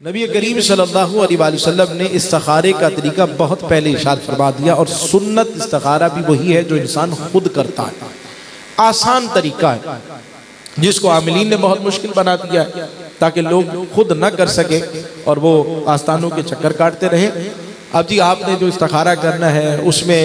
नबी करीम सल्लल्लाहु अलैहि वसल्लम ने इस्तिखारे का तरीका बहुत पहले इरशाद फरमा दिया और सुन्नत इस्तिखारा भी वही है जो इंसान खुद करता है। आसान तरीका है जिसको आमिलीन ने बहुत मुश्किल बना दिया है ताकि लोग खुद न कर सके और वो आस्थानों के चक्कर काटते रहे। अब जी आपने जो इस्तिखारा करना है उसमें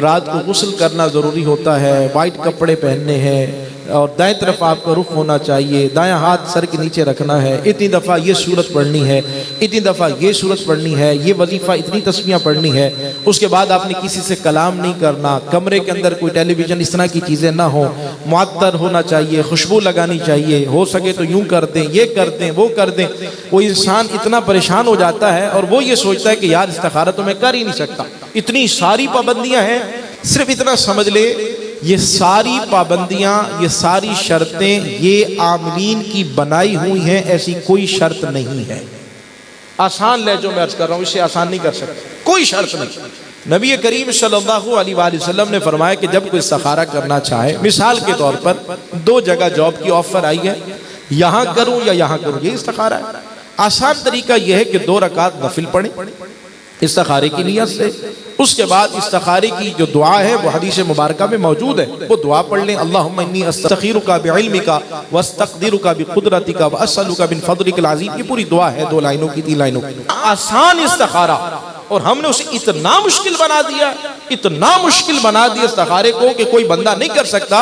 रात को गुस्ल करना ज़रूरी होता है, वाइट कपड़े पहनने हैं और दाएं तरफ आपका रुख होना चाहिए, दायां हाथ सर के नीचे रखना है, इतनी दफ़ा ये सूरत पढ़नी है, इतनी दफ़ा ये सूरत पढ़नी है, ये वजीफ़ा इतनी तस्बीहां पढ़नी है। उसके बाद आपने किसी से कलाम नहीं करना, कमरे के अंदर कोई टेलीविज़न इस तरह की चीज़ें ना हो, मुअत्तर होना चाहिए, खुशबू लगानी चाहिए, हो सके तो यूँ कर दें, ये कर दें, वो कर दें। वो इंसान इतना परेशान हो जाता है और वो ये सोचता है कि यार इस्तिखारा तो मैं कर ही नहीं सकता, इतनी सारी पाबंदियाँ हैं। सिर्फ इतना समझ ले, ये सारी पाबंदियां, ये सारी शर्तें ये आमिलीन की बनाई हुई हैं, ऐसी कोई शर्त नहीं है। आसान ले जो मैं अर्ज कर रहा हूं, इससे आसान नहीं कर सकते, कोई शर्त नहीं। नबी करीम सल्लल्लाहु अलैहि वसल्लम ने फरमाया कि जब कोई इस्तिखारा करना चाहे, मिसाल के तौर पर दो जगह जॉब की ऑफर आई है, यहां करूं या यहां करूं, ये इस्तिखारा है। आसान तरीका यह है कि 2 रकात नफिल पढ़ें इस्तिखारे की नियत से। उसके बाद इस्तिखारे की जो दुआ है वो हदीस मुबारका में मौजूद है, वो दुआ पढ़ लें। अल्लाहुम्मा इन्नी अस्तखीरुका बिइल्मिका वस्तक़दिरुका बिक़ुदरतिका वअसअलुका मिन फ़ज़लिकल अज़ीम। ये पूरी दुआ है, 2 लाइनों की, 3 लाइनों की। आसान इस्तिखारा, और हमने उसे इतना मुश्किल बना दिया, इतना मुश्किल बना दिया इस्तिखारे को कि कोई बंदा नहीं कर सकता।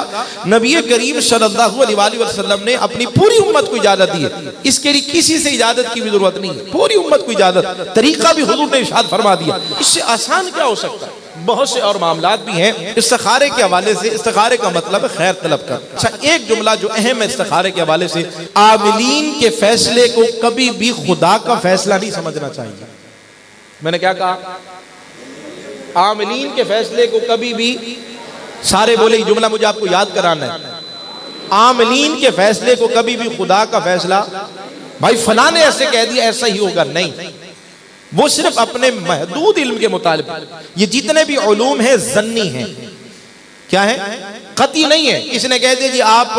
नबी करीम सल्लल्लाहु अलैहि वसल्लम ने अपनी पूरी उम्मत को इजाजत दी है, इसके लिए किसी से इजाजत की भी जरूरत नहीं है, पूरी उम्मत को इजाजत, तरीका भी हुजूर ने इरशाद फरमा दिया। इससे आसान क्या हो सकता है? बहुत से और मामलात भी हैं इस्तिखारे के हवाले से। इस्तिखारे का मतलब है खैर तलब कर। अच्छा, एक जुमला जो अहम है इस्तिखारे के हवाले से, आमिलीन के फैसले को कभी भी खुदा का फैसला नहीं समझना चाहिए। मैंने क्या कहा? आमिलीन के फैसले को कभी भी, सारे बोले ये जुमला मुझे आपको याद कराना है, आमिलीन के फैसले को कभी भी खुदा का फैसला, भाई फलां ने ऐसे कह दिया ऐसा ही होगा, नहीं। वो सिर्फ अपने महदूद इल्म के मुताबिक, ये जितने भी उलूम हैं ज़न्नी हैं, क्या है, कतई नहीं है। इसने कह दिया जी आप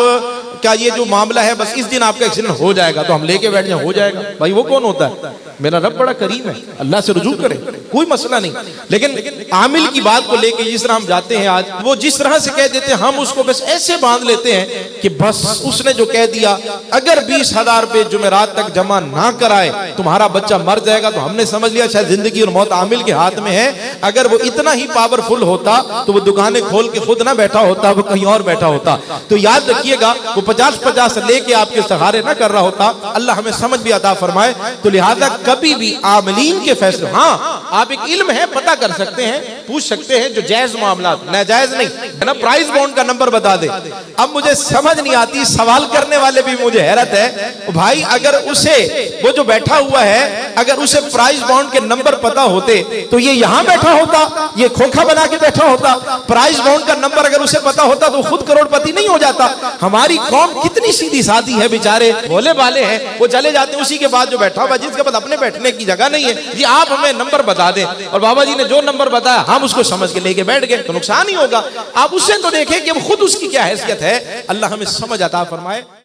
क्या ये जो मामला है बस इस दिन आपका एक्सीडेंट हो जाएगा तो हम लेके बैठ जाए, हो जाएगा। भाई वो कौन होता है? मेरा रब बड़ा करीम है, अल्लाह से रुजू करें, कोई मसला नहीं। लेकिन आमिल की बात को लेके जिस तरह हम जाते हैं आज, वो जिस तरह से कह देते हैं हम उसको बस ऐसे बांध लेते हैं कि बस उसने जो कह दिया, अगर 20,000 रुपए जुमेरात तक जमा ना कराए तुम्हारा बच्चा मर जाएगा, तो हमने समझ लिया शायद जिंदगी और मौत आमिल के हाथ में है। अगर वो इतना ही पावरफुल होता तो वो दुकानें खोल के खुद ना बैठा होता, वो कहीं और बैठा होता। तो याद रखिएगा, वो 50-50 लेके आपके सहारे ना कर रहा होता। अल्लाह हमें समझ भी अता फरमाए। तो लिहाजा कभी भी आमिलीन के फैसले, हाँ आप एक इल्म है, पता कर सकते हैं, पूछ सकते हैं, जो जायज मामला, नाजायज नहीं है ना। प्राइस बॉन्ड का नंबर बता दे। अब मुझे समझ नहीं आती, सवाल करने वाले भी मुझे हैरत है भाई, अगर उसे, वो जो बैठा हुआ है, अगर उसे प्राइस बॉन्ड के नंबर पता होते तो ये यहां बैठा होता, ये खोखा बना के बैठा होता। प्राइस बॉन्ड का नंबर अगर उसे पता होता तो खुद करोड़पति नहीं हो जाता। हमारी कौम कितनी सीधी सादी है, बेचारे भोले भाले हैं, वो चले जाते हैं। उसी के बाद जो बैठा हुआ, जिसके बाद अपने बैठने की जगह नहीं है, जी आप हमें नंबर बता दें, और बाबा जी ने जो नंबर बताया हम उसको समझ के लेके बैठ गए, तो नुकसान ही होगा। आप उससे तो देखें कि खुद उसकी क्या हैसियत है। अल्लाह हमें समझ अता फरमाए।